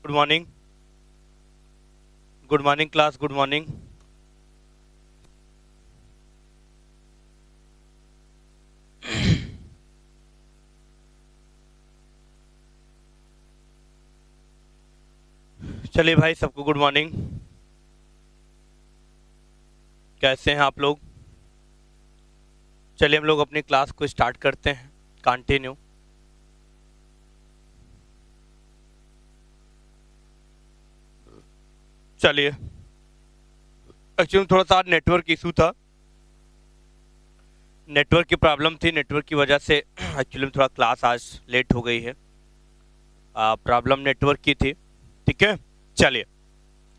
Good morning. Good morning class, good morning. चलिए भाई, सबको गुड मॉर्निंग। कैसे हैं आप लोग? चलिए हम लोग अपनी क्लास को स्टार्ट करते हैं। कंटिन्यू। चलिए, एक्चुअली थोड़ा सा नेटवर्क इशू था, नेटवर्क की प्रॉब्लम थी। नेटवर्क की वजह से एक्चुअली में थोड़ा क्लास आज लेट हो गई है। प्रॉब्लम नेटवर्क की थी। ठीक है, चलिए।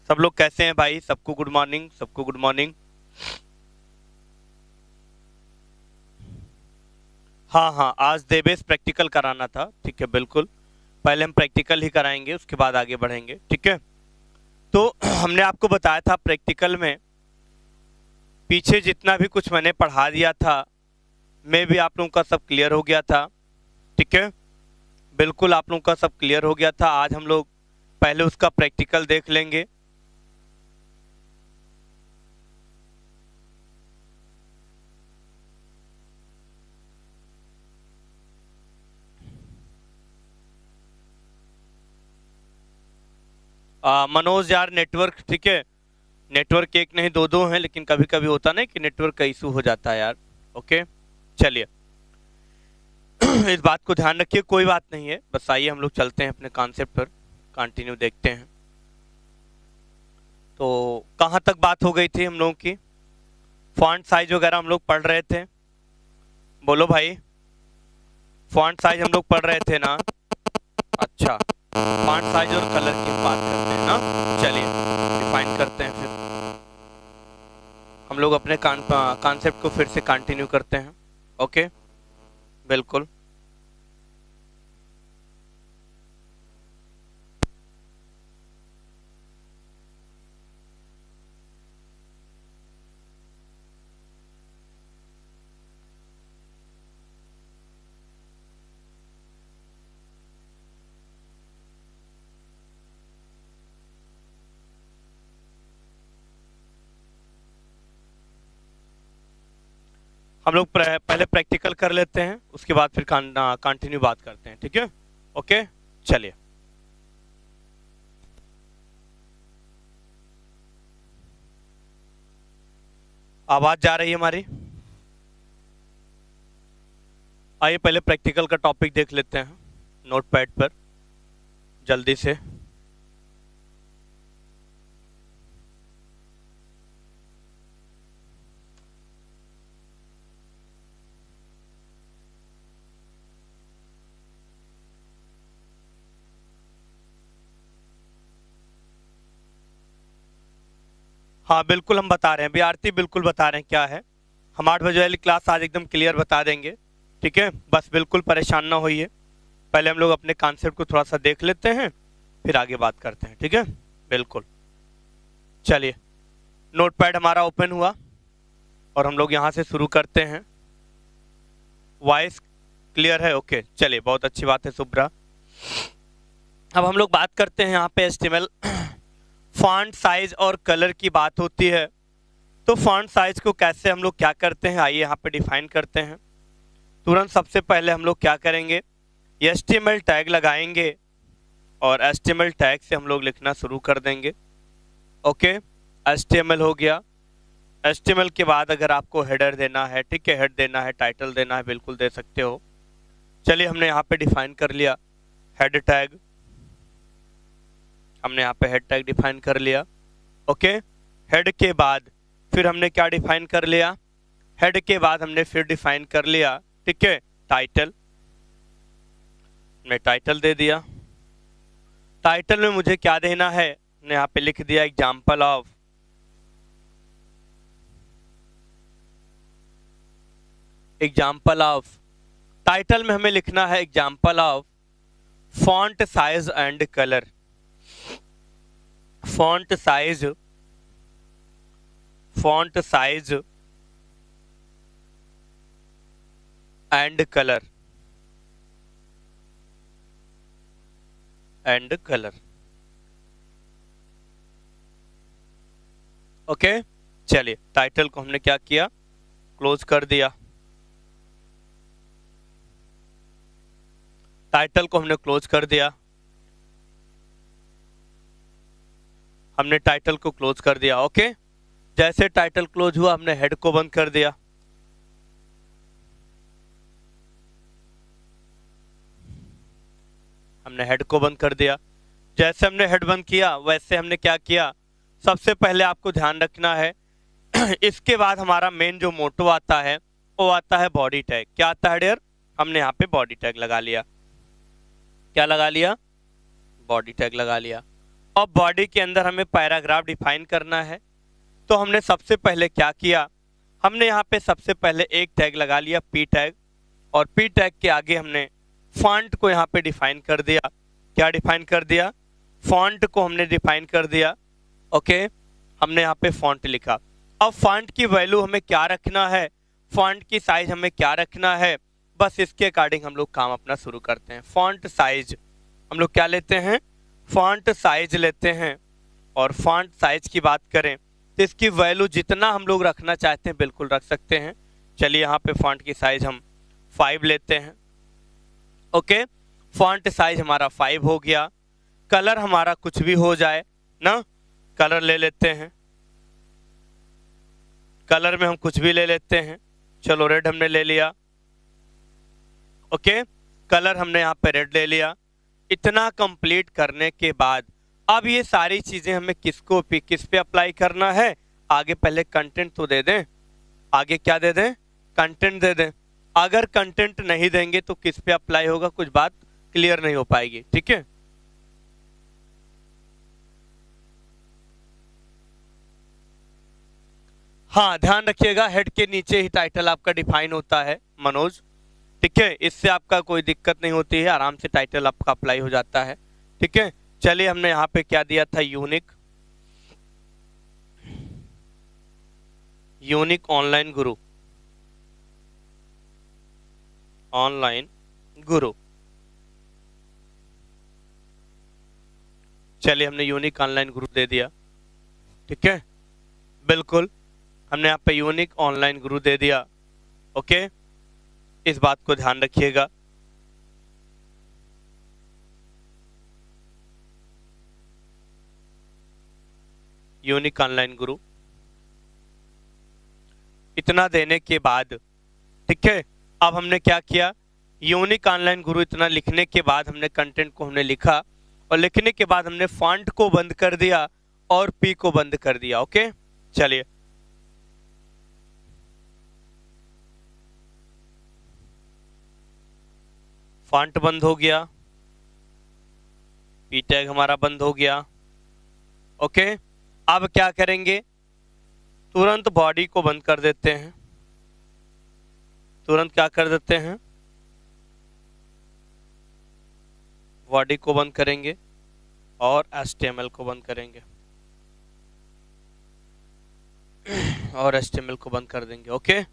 सब लोग कैसे हैं भाई? सबको गुड मॉर्निंग, सबको गुड मॉर्निंग। हाँ हाँ, आज देवेश प्रैक्टिकल कराना था। ठीक है, बिल्कुल। पहले हम प्रैक्टिकल ही कराएंगे, उसके बाद आगे बढ़ेंगे। ठीक है। तो हमने आपको बताया था प्रैक्टिकल में पीछे जितना भी कुछ मैंने पढ़ा दिया था, मैं भी आप लोगों का सब क्लियर हो गया था। ठीक है, बिल्कुल आप लोगों का सब क्लियर हो गया था। आज हम लोग पहले उसका प्रैक्टिकल देख लेंगे। मनोज यार, नेटवर्क ठीक है। नेटवर्क एक नहीं दो दो हैं, लेकिन कभी कभी होता नहीं कि नेटवर्क का इशू हो जाता है यार। ओके, चलिए। इस बात को ध्यान रखिए, कोई बात नहीं है। बस आइए हम लोग चलते हैं अपने कॉन्सेप्ट पर, कंटिन्यू देखते हैं। तो कहाँ तक बात हो गई थी हम लोगों की? फॉन्ट साइज वगैरह हम लोग पढ़ रहे थे। बोलो भाई, फॉन्ट साइज हम लोग पढ़ रहे थे ना? अच्छा, फॉन्ट साइज और कलर की बात करते हैं ना। चलिए, डिफाइन करते हैं फिर हम लोग अपने कॉन्सेप्ट को फिर से कंटिन्यू करते हैं। ओके, बिल्कुल। हम लोग पहले प्रैक्टिकल कर लेते हैं, उसके बाद फिर कंटिन्यू बात करते हैं। ठीक है, ओके, चलिए। आवाज जा रही है हमारी? आइए पहले प्रैक्टिकल का टॉपिक देख लेते हैं नोटपैड पर जल्दी से। हाँ बिल्कुल, हम बता रहे हैं अभी, आरती बिल्कुल बता रहे हैं क्या है। हम 8 बजे वाली क्लास आज एकदम क्लियर बता देंगे। ठीक है, बस बिल्कुल परेशान ना होइए। पहले हम लोग अपने कॉन्सेप्ट को थोड़ा सा देख लेते हैं, फिर आगे बात करते हैं। ठीक है, बिल्कुल। चलिए, नोटपैड हमारा ओपन हुआ और हम लोग यहाँ से शुरू करते हैं। वॉइस क्लियर है? ओके, चलिए, बहुत अच्छी बात है शुभ्रा। अब हम लोग बात करते हैं यहाँ पे एचटीएमएल फॉन्ट साइज और कलर की बात होती है। तो फॉन्ट साइज को कैसे हम लोग क्या करते हैं, आइए यहाँ पे डिफाइन करते हैं। तुरंत सबसे पहले हम लोग क्या करेंगे, एचटीएमएल टैग लगाएंगे और एचटीएमएल टैग से हम लोग लिखना शुरू कर देंगे। ओके, एचटीएमएल हो गया। एचटीएमएल के बाद अगर आपको हेडर देना है, ठीक है, हेड देना है, टाइटल देना है, बिल्कुल दे सकते हो। चलिए, हमने यहाँ पे डिफाइन कर लिया हेड टैग। हमने यहाँ पे हेड टैग डिफाइन कर लिया। ओके, हेड के बाद फिर हमने क्या डिफाइन कर लिया? हेड के बाद हमने फिर डिफाइन कर लिया, ठीक है, टाइटल। हमने टाइटल दे दिया। टाइटल में मुझे क्या देना है? हमने यहाँ पे लिख दिया example of. Example of title में हमें लिखना है example of font size and colour. Font size, font size and colour, and colour. Okay, चलिए टाइटल को हमने क्या किया, क्लोज कर दिया। टाइटल को हमने क्लोज कर दिया, हमने टाइटल को क्लोज कर दिया। ओके, जैसे टाइटल क्लोज हुआ हमने हेड को बंद कर दिया। हमने हेड को बंद कर दिया। जैसे हमने हेड बंद किया वैसे हमने क्या किया, सबसे पहले आपको ध्यान रखना है इसके बाद हमारा मेन जो मोटो आता है वो आता है बॉडी टैग। क्या आता है डियर, हमने यहाँ पे बॉडी टैग लगा लिया। क्या लगा लिया, बॉडी टैग लगा लिया। अब बॉडी के अंदर हमें पैराग्राफ डिफाइन करना है, तो हमने सबसे पहले क्या किया, हमने यहाँ पे सबसे पहले एक टैग लगा लिया पी टैग, और पी टैग के आगे हमने फॉन्ट को यहाँ पे डिफाइन कर दिया। क्या डिफाइन कर दिया, फॉन्ट को हमने डिफाइन कर दिया। ओके, हमने यहाँ पे फॉन्ट लिखा। अब फॉन्ट की वैल्यू हमें क्या रखना है, फॉन्ट की साइज हमें क्या रखना है, बस इसके अकॉर्डिंग हम लोग काम अपना शुरू करते हैं। फॉन्ट साइज हम लोग क्या लेते हैं, फॉन्ट साइज लेते हैं। और फॉन्ट साइज की बात करें तो इसकी वैल्यू जितना हम लोग रखना चाहते हैं बिल्कुल रख सकते हैं। चलिए यहाँ पे फॉन्ट की साइज हम 5 लेते हैं। ओके, फॉन्ट साइज हमारा 5 हो गया। कलर हमारा कुछ भी हो जाए ना, कलर ले लेते हैं, कलर में हम कुछ भी ले लेते हैं। चलो रेड हमने ले लिया। ओके, कलर हमने यहाँ पे रेड ले लिया। इतना कंप्लीट करने के बाद अब ये सारी चीजें हमें किस पे अप्लाई करना है, आगे पहले कंटेंट तो दे दें, आगे क्या दे दें, कंटेंट दे दें। अगर कंटेंट नहीं देंगे तो किस पे अप्लाई होगा, कुछ बात क्लियर नहीं हो पाएगी। ठीक है, हाँ ध्यान रखिएगा हेड के नीचे ही टाइटल आपका डिफाइन होता है मनोज। ठीक है, इससे आपका कोई दिक्कत नहीं होती है, आराम से टाइटल आपका अप्लाई हो जाता है। ठीक है, चलिए हमने यहाँ पे क्या दिया था, यूनिक, यूनिक ऑनलाइन गुरु, ऑनलाइन गुरु। चलिए हमने यूनिक ऑनलाइन गुरु दे दिया। ठीक है, बिल्कुल हमने यहाँ पे यूनिक ऑनलाइन गुरु दे दिया। ओके, इस बात को ध्यान रखिएगा। यूनिक ऑनलाइन गुरु इतना देने के बाद, ठीक है, अब हमने क्या किया, यूनिक ऑनलाइन गुरु इतना लिखने के बाद हमने कंटेंट को हमने लिखा, और लिखने के बाद हमने फॉन्ट को बंद कर दिया और पी को बंद कर दिया। ओके, चलिए फॉन्ट बंद हो गया, पी टैग हमारा बंद हो गया। ओके, अब क्या करेंगे, तुरंत बॉडी को बंद कर देते हैं, तुरंत क्या कर देते हैं, बॉडी को बंद करेंगे और HTML को बंद करेंगे और HTML को बंद कर देंगे। ओके,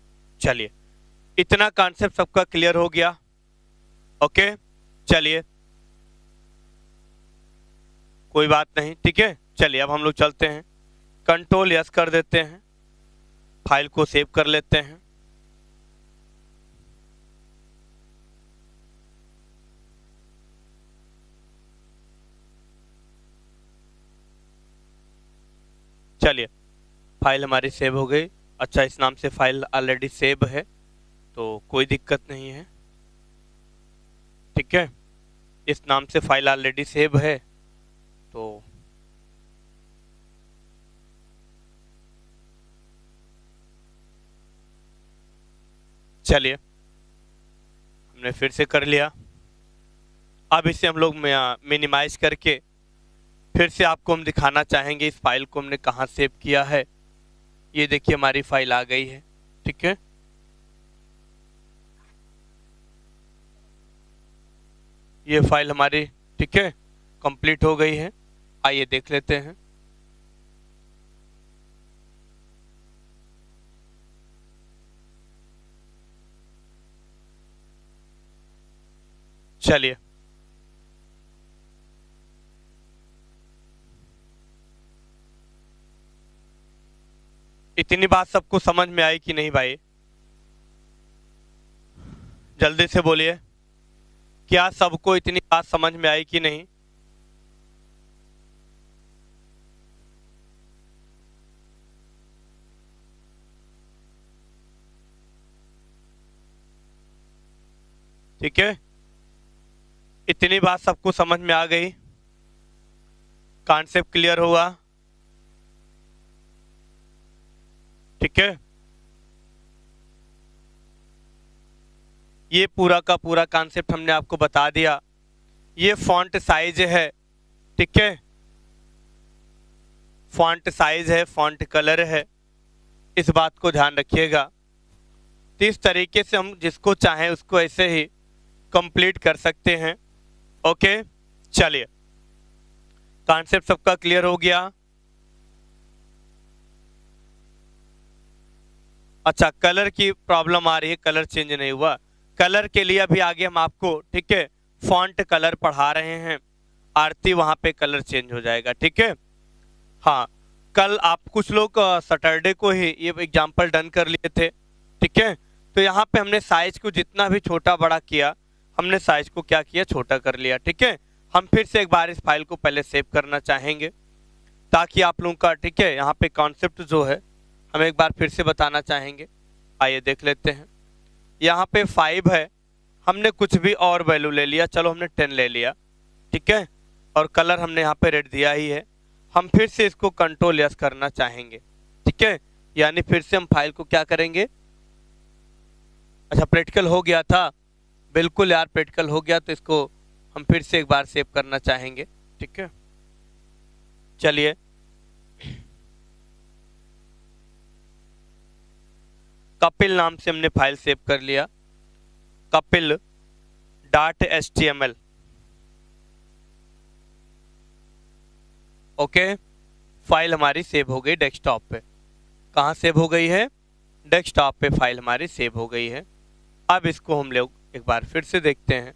चलिए इतना कॉन्सेप्ट सबका क्लियर हो गया। ओके, चलिए कोई बात नहीं। ठीक है, चलिए अब हम लोग चलते हैं, कंट्रोल यस कर देते हैं, फाइल को सेव कर लेते हैं। चलिए फाइल हमारी सेव हो गई। अच्छा, इस नाम से फाइल ऑलरेडी सेव है तो कोई दिक्कत नहीं है। ठीक है, इस नाम से फाइल ऑलरेडी सेव है तो चलिए हमने फिर से कर लिया। अब इसे हम लोग मिनिमाइज करके फिर से आपको हम दिखाना चाहेंगे इस फाइल को हमने कहाँ सेव किया है। ये देखिए हमारी फाइल आ गई है। ठीक है, ये फाइल हमारी, ठीक है, कंप्लीट हो गई है। आइए देख लेते हैं। चलिए इतनी बात सबको समझ में आई कि नहीं भाई? जल्दी से बोलिए, क्या सबको इतनी बात समझ में आई कि नहीं? ठीक है, इतनी बात सबको समझ में आ गई, कॉन्सेप्ट क्लियर हुआ। ठीक है, ये पूरा का पूरा कॉन्सेप्ट हमने आपको बता दिया। ये फॉन्ट साइज है, ठीक है, फॉन्ट साइज है, फॉन्ट कलर है, इस बात को ध्यान रखिएगा। तो इस तरीके से हम जिसको चाहें उसको ऐसे ही कंप्लीट कर सकते हैं। ओके, चलिए, कॉन्सेप्ट सबका क्लियर हो गया। अच्छा, कलर की प्रॉब्लम आ रही है, कलर चेंज नहीं हुआ। कलर के लिए अभी आगे हम आपको, ठीक है, फॉन्ट कलर पढ़ा रहे हैं। आरती वहां पे कलर चेंज हो जाएगा, ठीक है। हाँ, कल आप कुछ लोग सैटरडे को ही ये एग्जाम्पल डन कर लिए थे, ठीक है। तो यहाँ पे हमने साइज को जितना भी छोटा बड़ा किया, हमने साइज को क्या किया, छोटा कर लिया, ठीक है। हम फिर से एक बार इस फाइल को पहले सेव करना चाहेंगे ताकि आप लोगों का, ठीक है, यहाँ पे कॉन्सेप्ट जो है हम एक बार फिर से बताना चाहेंगे। आइए देख लेते हैं। यहाँ पे 5 है, हमने कुछ भी और वैल्यू ले लिया, चलो हमने 10 ले लिया, ठीक है, और कलर हमने यहाँ पे रेड दिया ही है। हम फिर से इसको कंट्रोल यस करना चाहेंगे, ठीक है, यानी फिर से हम फाइल को क्या करेंगे। अच्छा, प्रैक्टिकल हो गया था, बिल्कुल यार प्रैक्टिकल हो गया, तो इसको हम फिर से एक बार सेव करना चाहेंगे, ठीक है। चलिए, कपिल नाम से हमने फाइल सेव कर लिया, kapil.html। ओके, फाइल हमारी सेव हो गई डेस्कटॉप पे। कहाँ सेव हो गई है, डेस्कटॉप पे फाइल हमारी सेव हो गई है। अब इसको हम लोग एक बार फिर से देखते हैं।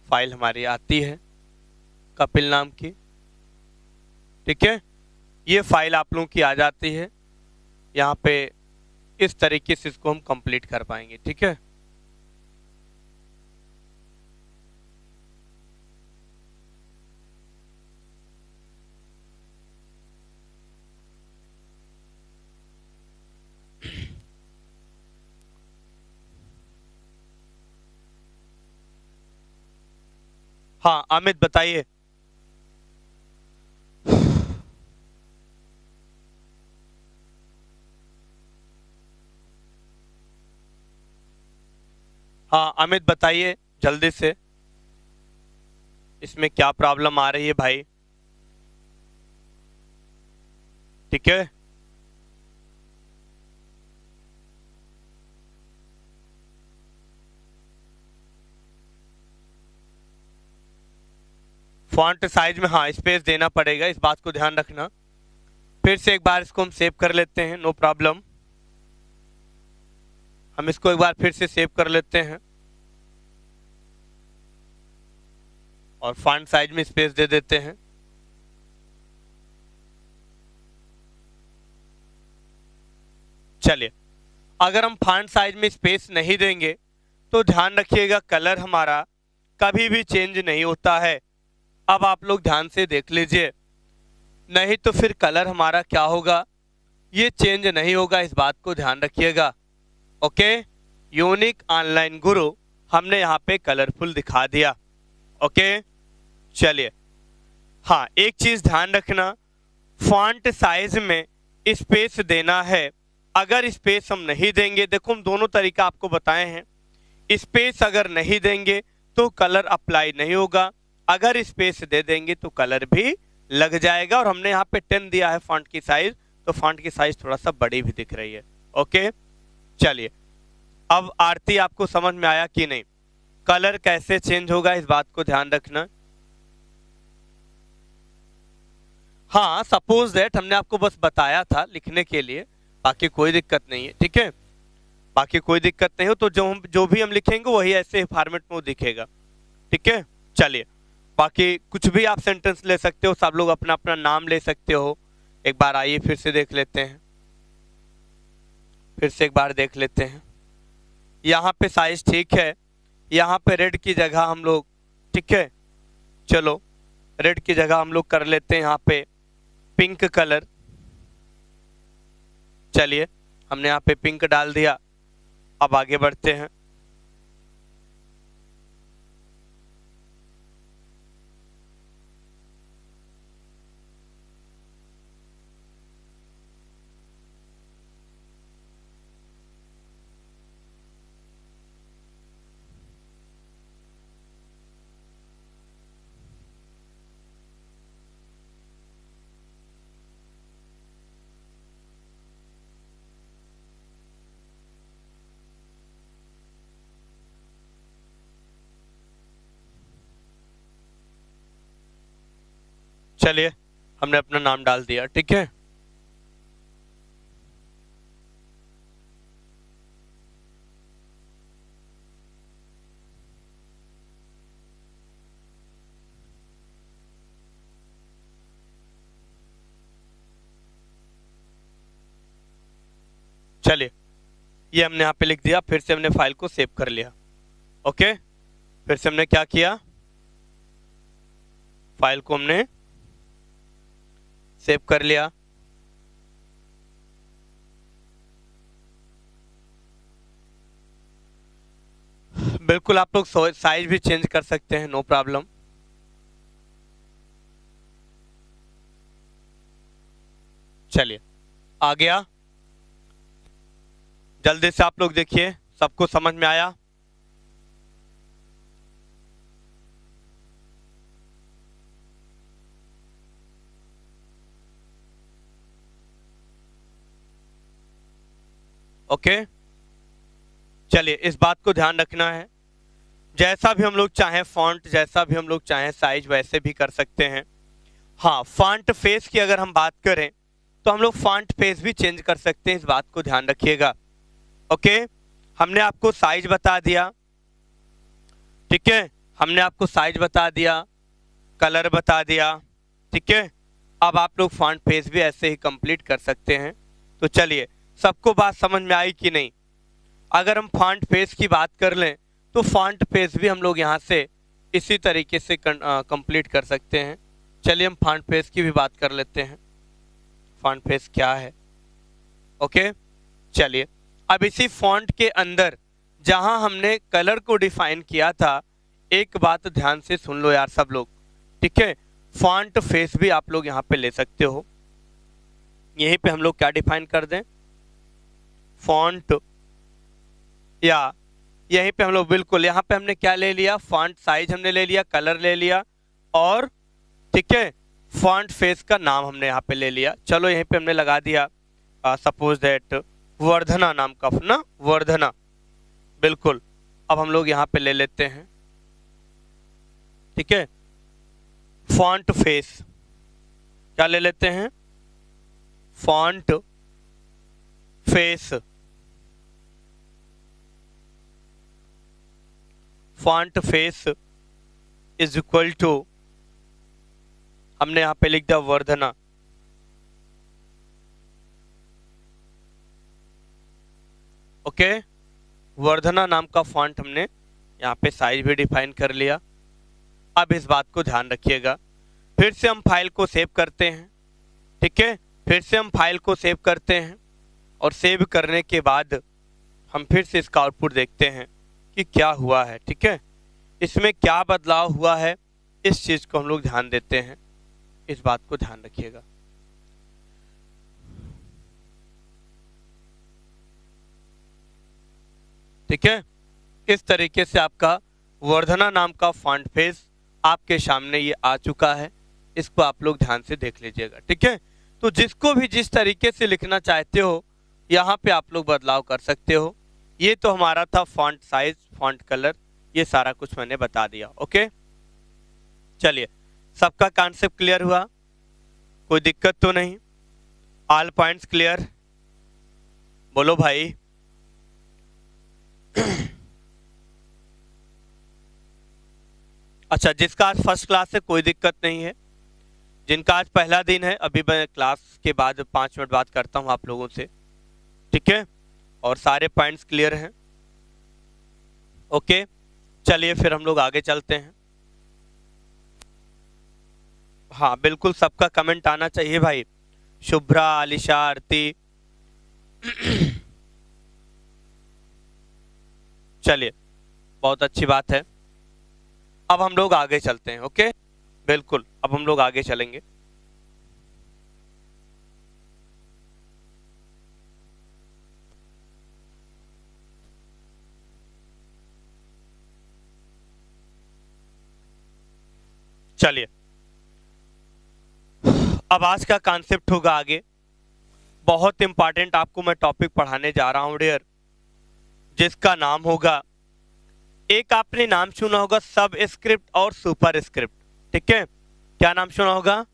फाइल हमारी आती है कपिल नाम की, ठीक है, ये फाइल आप लोगों की आ जाती है। यहाँ पे इस तरीके से इसको हम कंप्लीट कर पाएंगे, ठीक है। हाँ अमित बताइए। हाँ अमित बताइए जल्दी से, इसमें क्या प्रॉब्लम आ रही है भाई? ठीक है, फॉन्ट साइज में हाँ स्पेस देना पड़ेगा, इस बात को ध्यान रखना। फिर से एक बार इसको हम सेव कर लेते हैं, नो प्रॉब्लम। हम इसको एक बार फिर से सेव कर लेते हैं और फॉन्ट साइज में स्पेस दे देते हैं। चलिए, अगर हम फॉन्ट साइज में स्पेस नहीं देंगे तो ध्यान रखिएगा कलर हमारा कभी भी चेंज नहीं होता है। अब आप लोग ध्यान से देख लीजिए, नहीं तो फिर कलर हमारा क्या होगा, ये चेंज नहीं होगा, इस बात को ध्यान रखिएगा। ओके, यूनिक ऑनलाइन गुरु हमने यहाँ पे कलरफुल दिखा दिया। ओके, चलिए, हाँ एक चीज ध्यान रखना, फॉन्ट साइज में स्पेस देना है। अगर स्पेस हम नहीं देंगे, देखो हम दोनों तरीका आपको बताए हैं, स्पेस अगर नहीं देंगे तो कलर अप्लाई नहीं होगा, अगर स्पेस दे देंगे तो कलर भी लग जाएगा। और हमने यहाँ पे 10 दिया है फॉन्ट की साइज, तो फॉन्ट की साइज थोड़ा सा बड़ी भी दिख रही है। ओके, चलिए, अब आरती आपको समझ में आया कि नहीं, कलर कैसे चेंज होगा इस बात को ध्यान रखना। हाँ, सपोज दैट हमने आपको बस बताया था लिखने के लिए, बाकी कोई दिक्कत नहीं है, ठीक है, बाकी कोई दिक्कत नहीं हो तो जो भी हम लिखेंगे वही ऐसे फॉर्मेट में दिखेगा, ठीक है। चलिए, बाकी कुछ भी आप सेंटेंस ले सकते हो, सब लोग अपना अपना नाम ले सकते हो। एक बार आइए फिर से देख लेते हैं। फिर से एक बार देख लेते हैं। यहाँ पे साइज ठीक है, यहाँ पे रेड की जगह हम लोग, ठीक है, चलो रेड की जगह हम लोग कर लेते हैं यहाँ पे पिंक कलर। चलिए हमने यहाँ पे पिंक डाल दिया। अब आगे बढ़ते हैं। चलिए हमने अपना नाम डाल दिया, ठीक है। चलिए ये हमने यहाँ पे लिख दिया। फिर से हमने फाइल को सेव कर लिया। ओके, फिर से हमने क्या किया, फाइल को हमने सेव कर लिया। बिल्कुल आप लोग साइज भी चेंज कर सकते हैं, नो प्रॉब्लम। चलिए आ गया। जल्दी से आप लोग देखिए, सबको समझ में आया? ओके, चलिए इस बात को ध्यान रखना है, जैसा भी हम लोग चाहें फॉन्ट, जैसा भी हम लोग चाहें साइज, वैसे भी कर सकते हैं। हाँ, फॉन्ट फेस की अगर हम बात करें तो हम लोग फॉन्ट फेस भी चेंज कर सकते हैं, इस बात को ध्यान रखिएगा। ओके, हमने आपको साइज बता दिया, ठीक है, हमने आपको साइज बता दिया, कलर बता दिया, ठीक है। अब आप लोग फॉन्ट फेस भी ऐसे ही कंप्लीट कर सकते हैं। तो चलिए, सबको बात समझ में आई कि नहीं? अगर हम फॉन्ट फेस की बात कर लें तो फॉन्ट फेस भी हम लोग यहाँ से इसी तरीके से कंप्लीट कर सकते हैं। चलिए हम फॉन्ट फेस की भी बात कर लेते हैं, फॉन्ट फेस क्या है। ओके, चलिए अब इसी फॉन्ट के अंदर जहां हमने कलर को डिफाइन किया था, एक बात ध्यान से सुन लो यार सब लोग, ठीक है। फॉन्ट फेस भी आप लोग यहाँ पे ले सकते हो। यहीं पे हम लोग क्या डिफाइन कर दें, फॉन्ट, या यहीं पे हम लोग बिल्कुल यहाँ पे हमने क्या ले लिया, फॉन्ट साइज हमने ले लिया, कलर ले लिया, और ठीक है फॉन्ट फेस का नाम हमने यहाँ पे ले लिया। चलो यहीं पे हमने लगा दिया सपोज दैट वर्धना नाम का ना, वर्धना, बिल्कुल। अब हम लोग यहाँ पे ले लेते हैं, ठीक है, फॉन्ट फेस, क्या ले लेते हैं, font face, font face is equal to, हमने यहाँ पे लिख दिया वर्धना। ओके, वर्धना नाम का फॉन्ट हमने यहाँ पे साइज भी डिफाइन कर लिया। अब इस बात को ध्यान रखिएगा, फिर से हम फाइल को सेव करते हैं, ठीक है, फिर से हम फाइल को सेव करते हैं, और सेव करने के बाद हम फिर से इसका आउटपुट देखते हैं कि क्या हुआ है, ठीक है, इसमें क्या बदलाव हुआ है, इस चीज को हम लोग ध्यान देते हैं, इस बात को ध्यान रखिएगा। ठीक है, इस तरीके से आपका वर्धना नाम का फॉन्ट फेस आपके सामने ये आ चुका है। इसको आप लोग ध्यान से देख लीजिएगा, ठीक है। तो जिसको भी जिस तरीके से लिखना चाहते हो यहाँ पे आप लोग बदलाव कर सकते हो। ये तो हमारा था फॉन्ट साइज, फॉन्ट कलर, ये सारा कुछ मैंने बता दिया। ओके, चलिए सबका कॉन्सेप्ट क्लियर हुआ, कोई दिक्कत तो नहीं, ऑल पॉइंट्स क्लियर, बोलो भाई। अच्छा, जिसका आज फर्स्ट क्लास है कोई दिक्कत नहीं है, जिनका आज पहला दिन है, अभी मैं क्लास के बाद 5 मिनट बात करता हूँ आप लोगों से, ठीक है। और सारे पॉइंट्स क्लियर हैं? ओके, चलिए फिर हम लोग आगे चलते हैं। हाँ बिल्कुल, सबका कमेंट आना चाहिए भाई। शुभ्रा, आलिशा, आरती। चलिए, बहुत अच्छी बात है। अब हम लोग आगे चलते हैं। ओके, बिल्कुल, अब हम लोग आगे चलेंगे। चलिए, अब आज का कॉन्सेप्ट होगा आगे। बहुत इंपॉर्टेंट आपको मैं टॉपिक पढ़ाने जा रहा हूं डियर, जिसका नाम होगा, एक आपने नाम सुना होगा सब स्क्रिप्ट और सुपर स्क्रिप्ट। ठीक है, क्या नाम सुना होगा?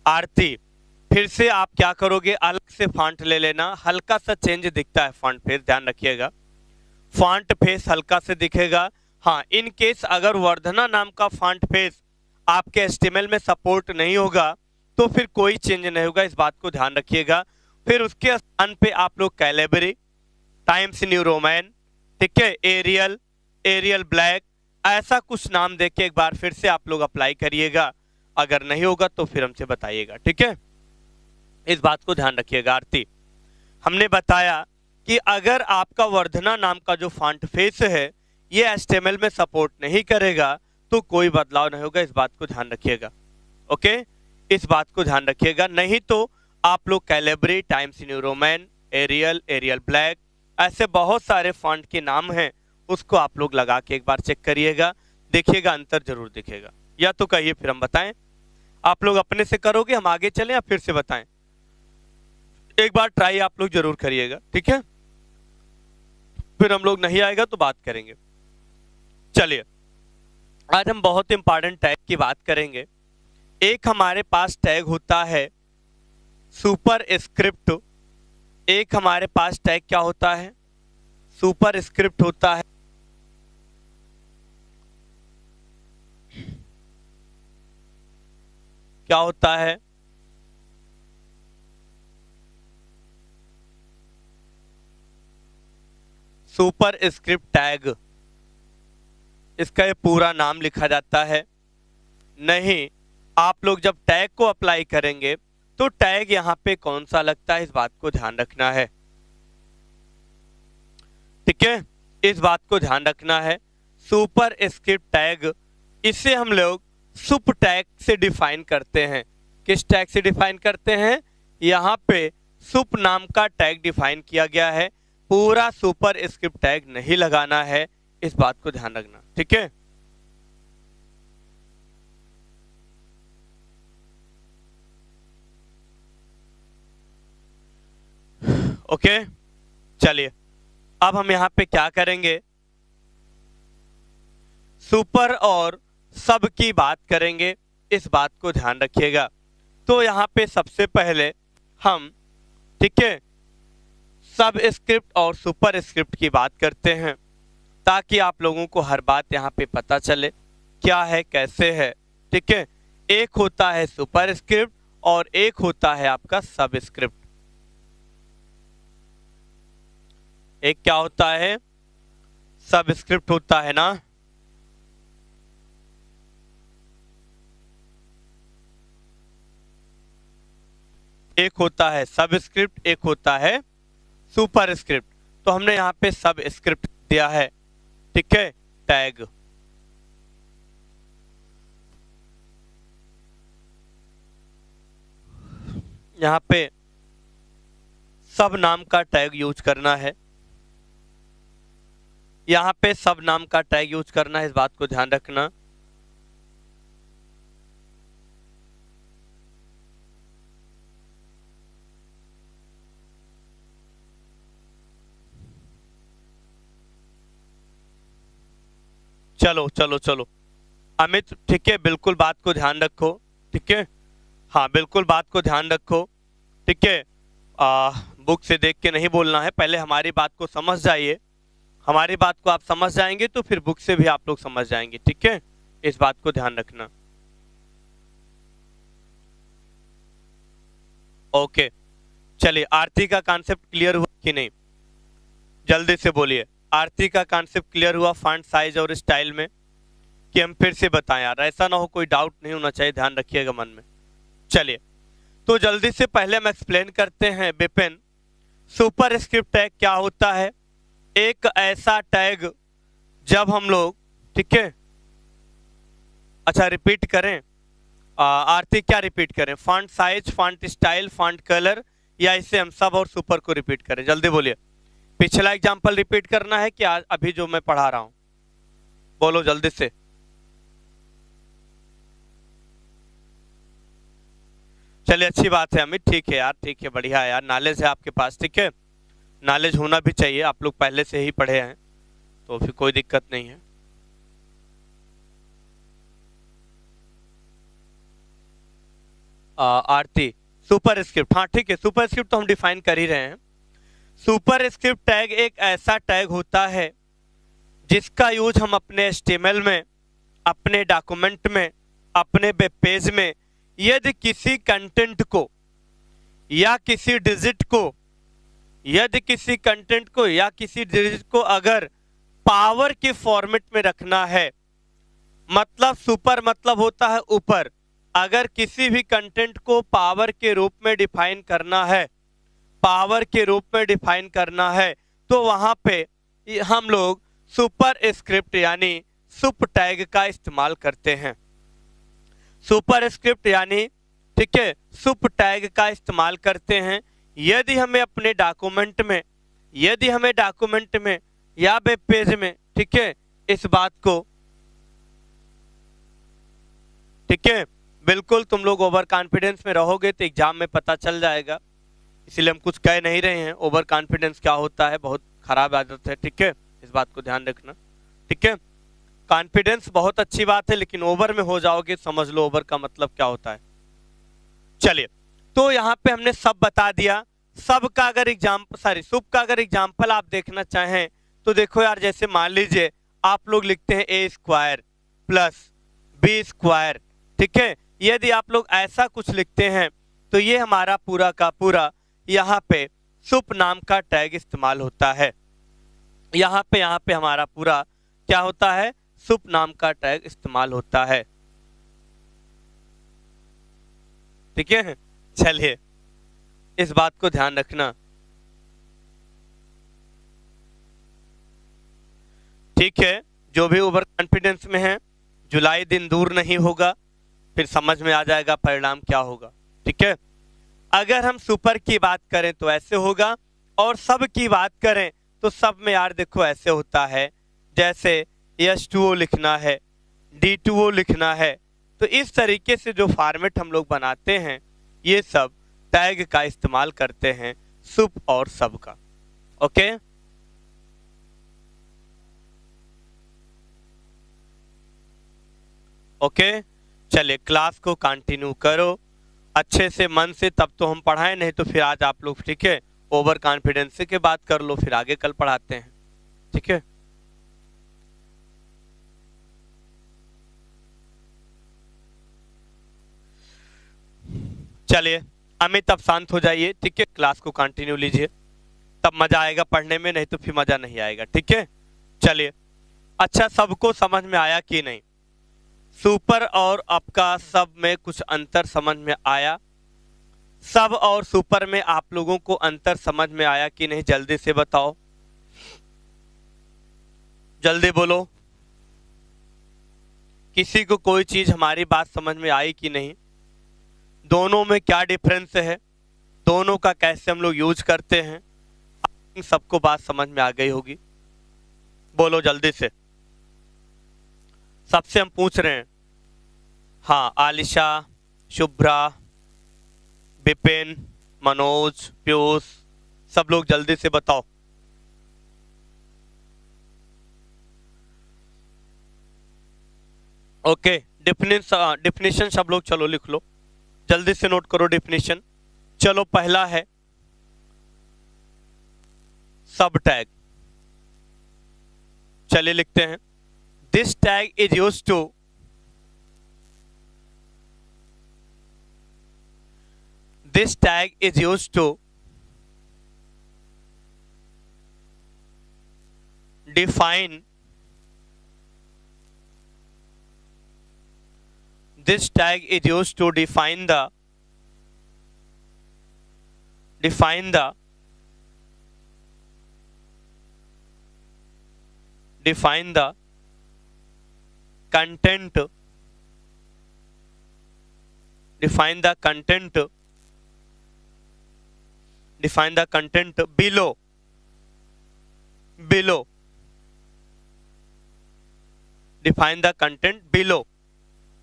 आरती, फिर से आप क्या करोगे, अलग से फॉन्ट ले लेना, हल्का सा चेंज दिखता है फॉन्ट फेस, ध्यान रखिएगा। फॉन्ट फेस हल्का से दिखेगा। हाँ, इन केस अगर वर्धना नाम का फॉन्ट फेस आपके HTML में सपोर्ट नहीं होगा तो फिर कोई चेंज नहीं होगा, इस बात को ध्यान रखिएगा। फिर उसके स्थान पे आप लोग कैलेबरी, टाइम्स न्यू रोमैन, ठीक है, एरियल, एरियल ब्लैक, ऐसा कुछ नाम देके एक बार फिर से आप लोग अप्लाई करिएगा। अगर नहीं होगा तो फिर हमसे बताइएगा, ठीक है, इस बात को ध्यान रखिएगा। आरती, हमने बताया कि अगर आपका वर्धना नाम का जो फॉन्ट फेस है ये HTML में सपोर्ट नहीं करेगा तो कोई बदलाव नहीं होगा, इस बात को ध्यान रखिएगा। ओके, इस बात को ध्यान रखिएगा। नहीं तो आप लोग Calibri, Times New Roman, Arial, Arial Black, ऐसे बहुत सारे फॉन्ट के नाम हैं, उसको आप लोग लगा के एक बार चेक करिएगा, देखिएगा अंतर जरूर दिखेगा। या तो कहिए फिर हम बताएं, आप लोग अपने से करोगे, हम आगे चलें या फिर से बताएं? एक बार ट्राई आप लोग जरूर करिएगा, ठीक है, फिर हम लोग नहीं आएगा तो बात करेंगे। चलिए, आज हम बहुत इंपॉर्टेंट टैग की बात करेंगे। एक हमारे पास टैग होता है सुपर स्क्रिप्ट, एक हमारे पास टैग क्या होता है, सुपर स्क्रिप्ट होता है। क्या होता है? सुपर स्क्रिप्ट टैग, इसका ये पूरा नाम लिखा जाता है। नहीं, आप लोग जब टैग को अप्लाई करेंगे तो टैग यहां पे कौन सा लगता है, इस बात को ध्यान रखना है, ठीक है, इस बात को ध्यान रखना है। सुपर स्क्रिप्ट टैग, इसे हम लोग सुप टैग से डिफाइन करते हैं। किस टैग से डिफाइन करते हैं? यहाँ पे सुप नाम का टैग डिफाइन किया गया है, पूरा सुपर स्क्रिप्ट टैग नहीं लगाना है, इस बात को ध्यान रखना, ठीक है। ओके, चलिए, अब हम यहाँ पे क्या करेंगे, सुपर और सब की बात करेंगे, इस बात को ध्यान रखिएगा। तो यहाँ पे सबसे पहले हम, ठीक है, सब स्क्रिप्ट और सुपर स्क्रिप्ट की बात करते हैं, ताकि आप लोगों को हर बात यहाँ पे पता चले क्या है कैसे है, ठीक है। एक होता है सुपर स्क्रिप्ट और एक होता है आपका सब स्क्रिप्ट। एक क्या होता है? सब स्क्रिप्ट होता है ना, एक होता है सब स्क्रिप्ट, एक होता है सुपर स्क्रिप्ट। तो हमने यहाँ पे सब स्क्रिप्ट दिया है, ठीक है, टैग। यहाँ पे सब नाम का टैग यूज करना है, यहाँ पे सब नाम का टैग यूज करना है, इस बात को ध्यान रखना। चलो चलो चलो अमित, ठीक है, बिल्कुल बात को ध्यान रखो, ठीक है, हाँ बिल्कुल बात को ध्यान रखो, ठीक है। बुक से देख के नहीं बोलना है, पहले हमारी बात को समझ जाइए, हमारी बात को आप समझ जाएंगे तो फिर बुक से भी आप लोग समझ जाएंगे, ठीक है, इस बात को ध्यान रखना। ओके, चलिए आरती का कॉन्सेप्ट क्लियर हुआ कि नहीं? जल्दी से बोलिए, आरती का कॉन्सेप्ट क्लियर हुआ फॉन्ट साइज और स्टाइल में? कि हम फिर से बताएं यार, ऐसा ना हो कोई डाउट नहीं होना चाहिए, ध्यान रखिएगा मन में। चलिए तो जल्दी से पहले हम एक्सप्लेन करते हैं विपिन, सुपर स्क्रिप्ट टैग क्या होता है। एक ऐसा टैग जब हम लोग, ठीक है, अच्छा रिपीट करें, आरती क्या रिपीट करें? Font size, font style, font colour, या इसे हम सब और सुपर को रिपीट करें? जल्दी बोलिए, पिछला एग्जांपल रिपीट करना है कि अभी जो मैं पढ़ा रहा हूं? बोलो जल्दी से। चलिए अच्छी बात है अमित, ठीक है यार, ठीक है, बढ़िया है यार, नॉलेज है आपके पास, ठीक है, नॉलेज होना भी चाहिए, आप लोग पहले से ही पढ़े हैं तो फिर कोई दिक्कत नहीं है। आरती, सुपर स्क्रिप्ट, हाँ ठीक है, सुपर स्क्रिप्ट तो हम डिफाइन कर ही रहे हैं। सुपर स्क्रिप्ट टैग एक ऐसा टैग होता है जिसका यूज हम अपने एचटीएमएल में, अपने डॉक्यूमेंट में, अपने वेब पेज में, यदि किसी कंटेंट को या किसी डिजिट को, यदि किसी कंटेंट को या किसी डिजिट को अगर पावर के फॉर्मेट में रखना है, मतलब सुपर मतलब होता है ऊपर, अगर किसी भी कंटेंट को पावर के रूप में डिफाइन करना है, पावर के रूप में डिफाइन करना है, तो वहां पे हम लोग सुपर स्क्रिप्ट यानी सुप टैग का इस्तेमाल करते हैं। सुपर स्क्रिप्ट यानी, ठीक है, सुप टैग का इस्तेमाल करते हैं यदि हमें अपने डॉक्यूमेंट में, यदि हमें डॉक्यूमेंट में या वेब पेज में, ठीक है, इस बात को, ठीक है, बिल्कुल तुम लोग ओवर कॉन्फिडेंस में रहोगे तो एग्जाम में पता चल जाएगा, इसलिए हम कुछ कह नहीं रहे हैं। ओवर कॉन्फिडेंस क्या होता है, बहुत खराब आदत है, ठीक है, इस बात को ध्यान रखना, ठीक है। कॉन्फिडेंस बहुत अच्छी बात है, लेकिन ओवर में हो जाओगे समझ लो ओवर का मतलब क्या होता है। चलिए तो यहाँ पे हमने सब बता दिया। सब का अगर सुप का अगर एग्जाम्पल आप देखना चाहें तो देखो यार, जैसे मान लीजिए आप लोग लिखते हैं ए स्क्वायर प्लस बी स्क्वायर, ठीक है, यदि आप लोग ऐसा कुछ लिखते हैं तो ये हमारा पूरा का पूरा यहाँ पे सुप नाम का टैग इस्तेमाल होता है। यहाँ पे हमारा पूरा क्या होता है, सुप नाम का टैग इस्तेमाल होता है, ठीक है। चलिए इस बात को ध्यान रखना, ठीक है। जो भी ओवर कॉन्फिडेंस में है, जुलाई दिन दूर नहीं होगा, फिर समझ में आ जाएगा परिणाम क्या होगा, ठीक है। अगर हम सुपर की बात करें तो ऐसे होगा, और सब की बात करें तो सब में यार देखो ऐसे होता है, जैसे H2O लिखना है, D2O लिखना है, तो इस तरीके से जो फॉर्मेट हम लोग बनाते हैं ये सब टैग का इस्तेमाल करते हैं, सुप और सब का, ओके। ओके चलिए क्लास को कंटिन्यू करो अच्छे से मन से, तब तो हम पढ़ाएं, नहीं तो फिर आज आप लोग, ठीक है, ओवर कॉन्फिडेंस के बात कर लो, फिर आगे कल पढ़ाते हैं, ठीक है। चलिए अमित अब शांत हो जाइए, ठीक है, क्लास को कंटिन्यू लीजिए, तब मजा आएगा पढ़ने में, नहीं तो फिर मजा नहीं आएगा, ठीक है। चलिए अच्छा, सबको समझ में आया कि नहीं? सुपर और आपका सब में कुछ अंतर समझ में आया? सब और सुपर में आप लोगों को अंतर समझ में आया कि नहीं? जल्दी से बताओ, जल्दी बोलो, किसी को कोई चीज हमारी बात समझ में आई कि नहीं? दोनों में क्या डिफरेंस है, दोनों का कैसे हम लोग यूज करते हैं, सबको बात समझ में आ गई होगी। बोलो जल्दी से, सबसे हम पूछ रहे हैं। हाँ, आलिशा, शुभ्रा, विपिन, मनोज, पीयूष, सब लोग जल्दी से बताओ। ओके, डिफिनेशन सब लोग चलो लिख लो, जल्दी से नोट करो डिफिनेशन। चलो पहला है सब टैग, चलिए लिखते हैं, this tag is used to This tag is used to define this tag is used to define the define the define the content define the content define the content below below define the content below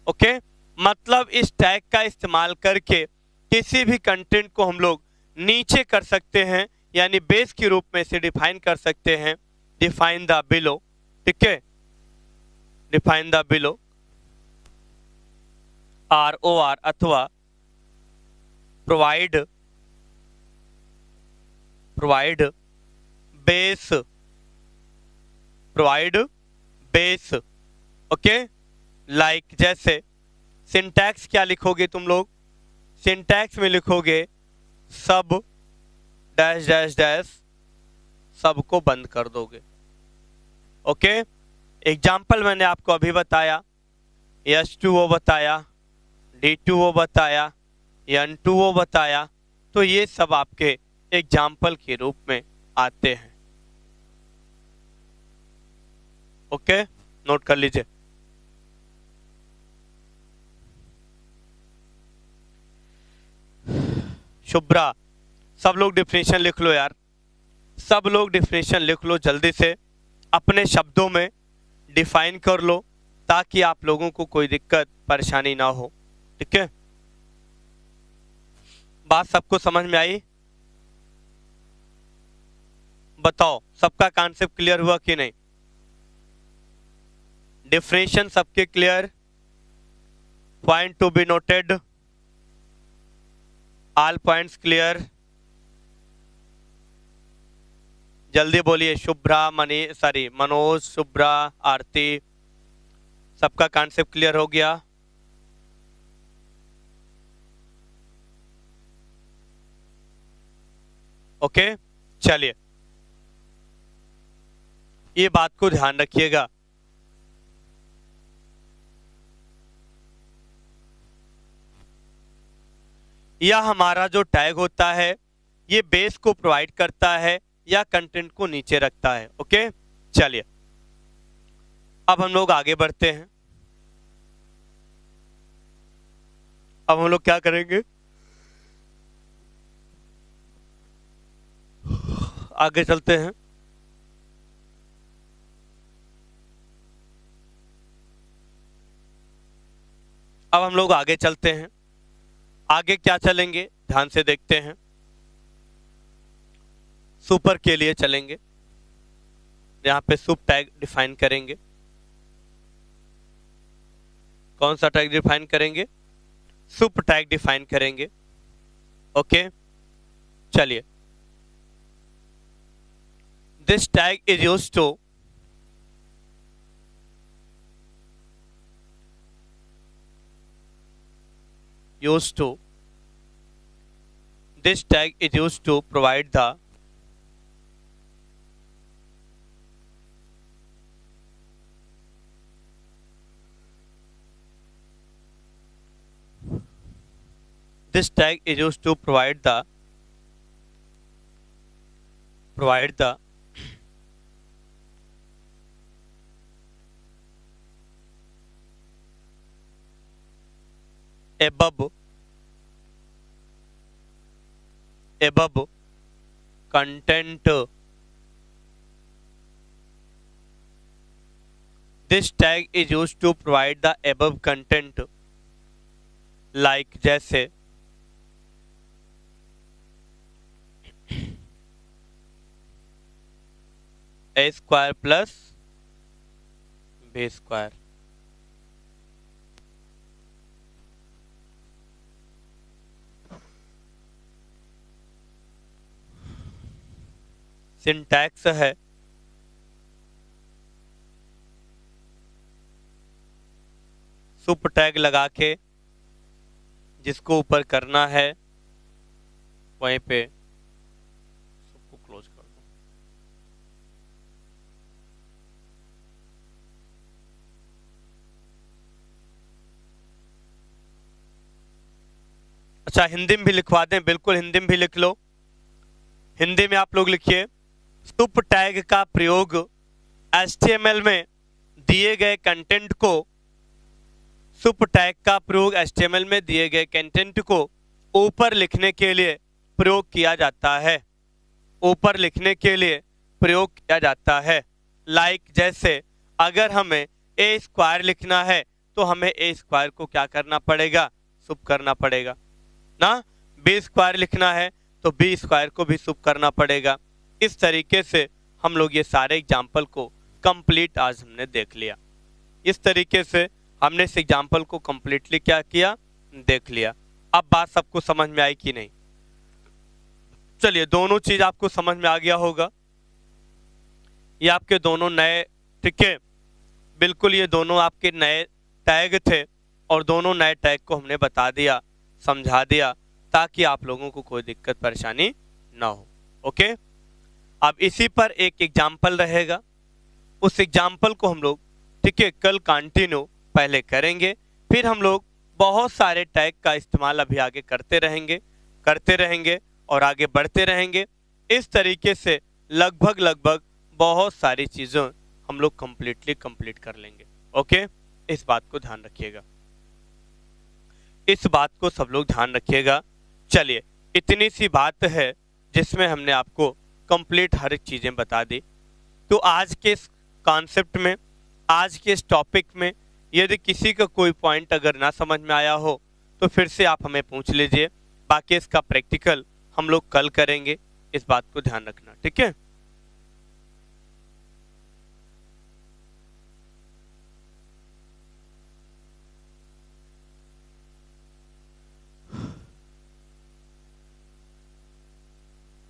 okay मतलब इस tag का इस्तेमाल करके किसी भी content को हम लोग नीचे कर सकते हैं, यानी बेस के रूप में इसे डिफाइन कर सकते हैं. डिफाइन द बिलो, ठीक है, डिफाइन द बिलो ROR अथवा प्रोवाइड बेस ओके. लाइक जैसे सिंटैक्स क्या लिखोगे तुम लोग, सिंटैक्स में लिखोगे सब डैश डैश डैश, सबको बंद कर दोगे. ओके, एग्जाम्पल मैंने आपको अभी बताया, H2O बताया, D2O बताया, N2O बताया, तो ये सब आपके एग्जाम्पल के रूप में आते हैं. ओके, नोट कर लीजिए. शुभ्रा, सब लोग डिफिनेशन लिख लो यार, सब लोग डिफिनेशन लिख लो जल्दी से, अपने शब्दों में डिफाइन कर लो ताकि आप लोगों को कोई दिक्कत परेशानी ना हो. ठीक है, बात सबको समझ में आई? बताओ सबका कॉन्सेप्ट क्लियर हुआ कि नहीं? डिफिनेशन सबके clear? Point to be noted, all points clear? जल्दी बोलिए. शुभ्रा, मनोज, शुभ्रा, आरती, सबका कॉन्सेप्ट क्लियर हो गया? ओके, चलिए ये बात को ध्यान रखिएगा. यह हमारा जो टैग होता है ये बेस को प्रोवाइड करता है या कंटेंट को नीचे रखता है. ओके, चलिए अब हम लोग आगे बढ़ते हैं. अब हम लोग क्या करेंगे, आगे चलते हैं. अब हम लोग आगे चलते हैं. आगे क्या चलेंगे ध्यान से देखते हैं. सुपर के लिए चलेंगे, यहां पे सुप टैग डिफाइन करेंगे. कौन सा टैग डिफाइन करेंगे? सुप टैग डिफाइन करेंगे. ओके, चलिए. This tag is used to this tag is used to provide the this tag is used to provide the above content. This tag is used to provide the above content, like जैसे a square plus b square. Syntax है सुप tag लगा के जिसको ऊपर करना है वहीं पे सबको क्लोज कर दो। अच्छा, हिंदी में भी लिखवा दें? बिल्कुल, हिंदी में भी लिख लो। हिंदी में आप लोग लिखिए, सुप टैग का प्रयोग HTML में दिए गए कंटेंट को, सुप टैग का प्रयोग HTML में दिए गए कंटेंट को ऊपर लिखने के लिए प्रयोग किया जाता है। ऊपर लिखने के लिए प्रयोग किया जाता है। लाइक जैसे अगर हमें ए स्क्वायर लिखना है तो हमें ए स्क्वायर को क्या करना पड़ेगा? सुप करना पड़ेगा ना। बी स्क्वायर लिखना है तो बी स्क्वायर को भी सुप करना पड़ेगा। इस तरीके से हम लोग ये सारे एग्जाम्पल को कंप्लीट आज हमने देख लिया। इस तरीके से हमने इस एग्जाम्पल को कंप्लीटली क्या किया? देख लिया। अब बात सबको समझ में आई कि नहीं? चलिए, दोनों चीज आपको समझ में आ गया होगा। ये आपके दोनों नए, ठीक है, बिल्कुल ये दोनों आपके नए टैग थे और दोनों नए टैग को हमने बता दिया, समझा दिया, ताकि आप लोगों को कोई दिक्कत परेशानी ना हो। ओके, अब इसी पर एक एग्जाम्पल रहेगा। उस एग्जाम्पल को हम लोग, ठीक है, कल कंटिन्यू पहले करेंगे, फिर हम लोग बहुत सारे टैग का इस्तेमाल अभी आगे करते रहेंगे और आगे बढ़ते रहेंगे। इस तरीके से लगभग बहुत सारी चीज़ें हम लोग कंप्लीट कर लेंगे। ओके, इस बात को ध्यान रखिएगा, इस बात को सब लोग ध्यान रखिएगा। चलिए, इतनी सी बात है जिसमें हमने आपको कंप्लीट हर एक चीज़ें बता दी। तो आज के इस कॉन्सेप्ट में, आज के इस टॉपिक में यदि किसी का कोई पॉइंट अगर ना समझ में आया हो तो फिर से आप हमें पूछ लीजिए। बाकी इसका प्रैक्टिकल हम लोग कल करेंगे, इस बात को ध्यान रखना, ठीक है।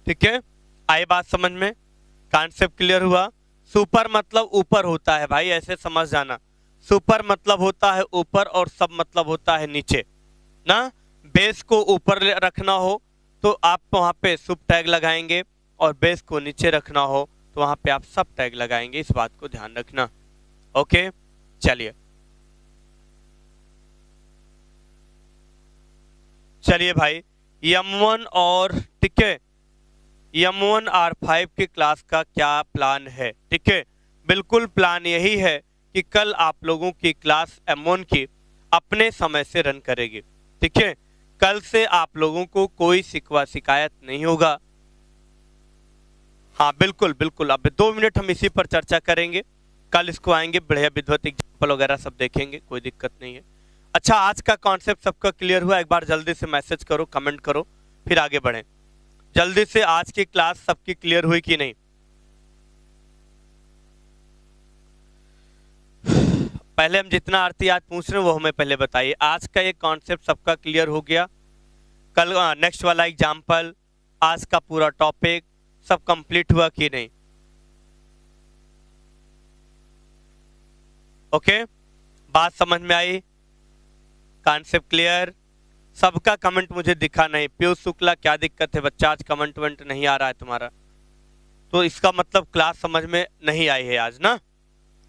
ठीक है, आई बात समझ में? कॉन्सेप्ट क्लियर हुआ? सुपर मतलब ऊपर होता है भाई, ऐसे समझ जाना। सुपर मतलब होता है ऊपर और सब मतलब होता है नीचे ना। बेस को ऊपर रखना हो तो आप वहां पे सुप टैग लगाएंगे और बेस को नीचे रखना हो तो वहां पे आप सब टैग लगाएंगे। इस बात को ध्यान रखना। ओके, चलिए भाई, M1 और, ठीक है, M1 R5 की क्लास का क्या प्लान है? ठीक है, बिल्कुल प्लान यही है कि कल आप लोगों की क्लास M1 की अपने समय से रन करेगी। ठीक है, कल से आप लोगों को कोई शिकवा शिकायत नहीं होगा। हाँ बिल्कुल, अब 2 मिनट हम इसी पर चर्चा करेंगे। कल इसको आएंगे, बढ़िया विधिवत एग्जाम्पल वगैरह सब देखेंगे, कोई दिक्कत नहीं है। अच्छा, आज का कॉन्सेप्ट सबका क्लियर हुआ? एक बार जल्दी से मैसेज करो, कमेंट करो, फिर आगे बढ़ें। जल्दी से, आज की क्लास सबकी क्लियर हुई कि नहीं? पहले हम जितना आरती आज पूछ रहे हैं वो हमें पहले बताइए। आज का ये कॉन्सेप्ट सबका क्लियर हो गया? कल नेक्स्ट वाला एग्जाम्पल, आज का पूरा टॉपिक सब कंप्लीट हुआ कि नहीं? ओके, बात समझ में आई? Concept clear? सबका कमेंट मुझे दिखा नहीं। पीयूष शुक्ला, क्या दिक्कत है बच्चा, आज कमेंट वमेंट नहीं आ रहा है तुम्हारा? तो इसका मतलब क्लास समझ में नहीं आई है आज ना,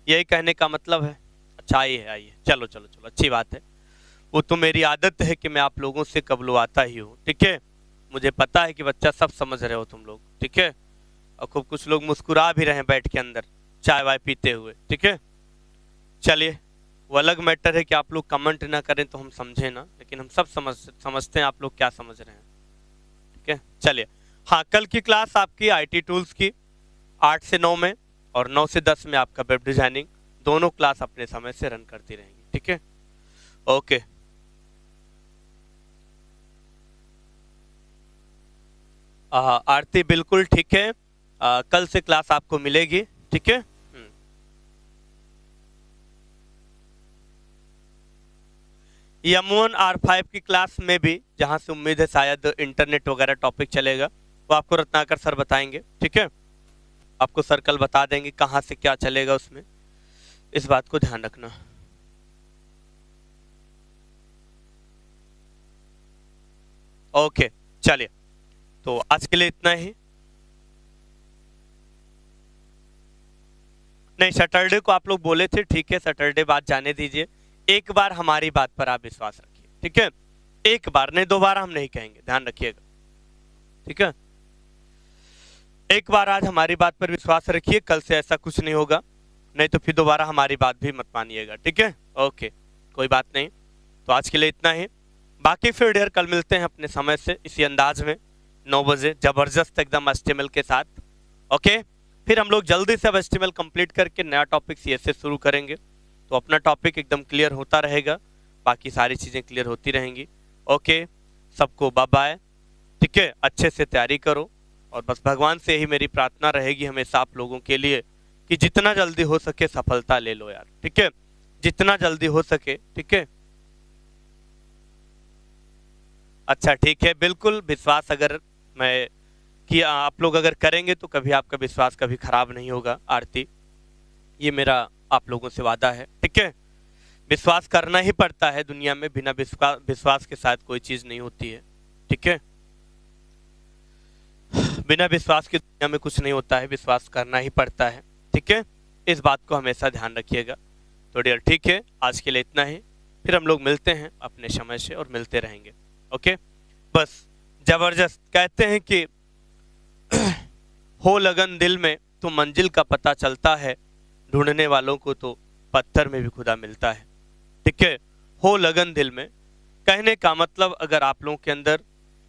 यही कहने का मतलब है। अच्छा, आई है, चलो, अच्छी बात है। वो तो मेरी आदत है कि मैं आप लोगों से कबलवाता ही हूँ, ठीक है। मुझे पता है कि बच्चा सब समझ रहे हो तुम लोग, ठीक है। और खूब कुछ लोग मुस्कुरा भी रहे हैं बैठ के अंदर चाय वाय पीते हुए, ठीक है। चलिए, वो अलग मैटर है कि आप लोग कमेंट ना करें तो हम समझे ना, लेकिन हम सब समझते हैं आप लोग क्या समझ रहे हैं, ठीक है। चलिए, हाँ, कल की क्लास आपकी IT टूल्स की 8 से 9 में और 9 से 10 में आपका वेब डिजाइनिंग, दोनों क्लास अपने समय से रन करती रहेंगी, ठीक है। ओके, आरती बिल्कुल ठीक है। कल से क्लास आपको मिलेगी, ठीक है। M1 R5 की क्लास में भी, जहां से उम्मीद है शायद इंटरनेट वगैरह टॉपिक चलेगा, वो आपको रत्नाकर सर बताएंगे, ठीक है। आपको सर्कल बता देंगे कहां से क्या चलेगा उसमें, इस बात को ध्यान रखना। ओके, चलिए, तो आज के लिए इतना ही। नहीं, सैटरडे को आप लोग बोले थे, ठीक है, सैटरडे बात जाने दीजिए। एक बार हमारी बात पर आप विश्वास रखिए, ठीक है, एक बार, नहीं दोबारा हम नहीं कहेंगे, ध्यान रखिएगा, ठीक है। एक बार आज हमारी बात पर विश्वास रखिए, कल से ऐसा कुछ नहीं होगा, नहीं तो फिर दोबारा हमारी बात भी मत मानिएगा, ठीक है। ओके, कोई बात नहीं। तो आज के लिए इतना ही, बाकी फिर डेयर कल मिलते हैं अपने समय से इसी अंदाज में 9 बजे जबरदस्त एकदम HTML के साथ। ओके, फिर हम लोग जल्दी से अब HTML कंप्लीट करके नया टॉपिक CSS शुरू करेंगे, तो अपना टॉपिक एकदम क्लियर होता रहेगा, बाकी सारी चीज़ें क्लियर होती रहेंगी। ओके, सबको बाय बाय, ठीक है, अच्छे से तैयारी करो, और बस भगवान से ही मेरी प्रार्थना रहेगी हमेशा आप लोगों के लिए कि जितना जल्दी हो सके सफलता ले लो यार, ठीक है, जितना जल्दी हो सके, ठीक है। अच्छा ठीक है, बिल्कुल विश्वास अगर मैं कि आप लोग अगर करेंगे तो कभी आपका विश्वास कभी खराब नहीं होगा आरती, ये मेरा आप लोगों से वादा है, ठीक है। विश्वास करना ही पड़ता है दुनिया में, बिना विश्वास के साथ कोई चीज नहीं होती है, ठीक है। बिना विश्वास के दुनिया में कुछ नहीं होता है, विश्वास करना ही पड़ता है, ठीक है। इस बात को हमेशा ध्यान रखिएगा। तो डियर ठीक है, आज के लिए इतना ही, फिर हम लोग मिलते हैं अपने समय से और मिलते रहेंगे। ओके, बस जबरदस्त कहते हैं कि हो लगन दिल में तो मंजिल का पता चलता है, ढूंढने वालों को तो पत्थर में भी खुदा मिलता है, ठीक है। हो लगन दिल में कहने का मतलब अगर आप लोगों के अंदर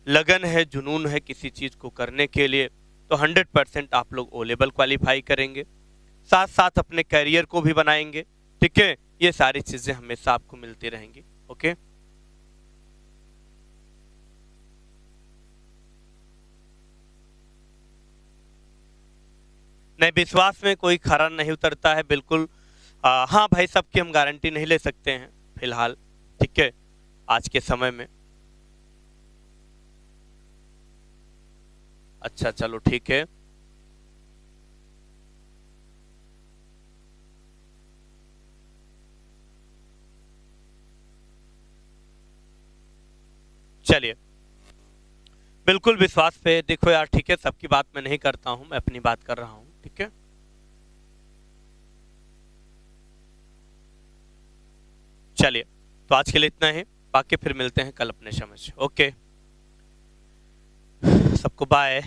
लगन है, जुनून है किसी चीज को करने के लिए, तो 100% आप लोग ओ लेवल क्वालिफाई करेंगे, साथ साथ अपने करियर को भी बनाएंगे, ठीक है। ये सारी चीजें हमेशा आपको मिलती रहेंगी। ओके, नहीं, विश्वास में कोई खरा नहीं उतरता है, बिल्कुल। हाँ भाई, सबकी हम गारंटी नहीं ले सकते हैं फिलहाल, ठीक है, आज के समय में। अच्छा चलो ठीक है, चलिए, बिल्कुल विश्वास पे देखो यार, ठीक है, सबकी बात मैं नहीं करता हूं, मैं अपनी बात कर रहा हूं, ठीक है। चलिए, तो आज के लिए इतना ही, बाकी फिर मिलते हैं कल अपने समय से। ओके, सबको बाय।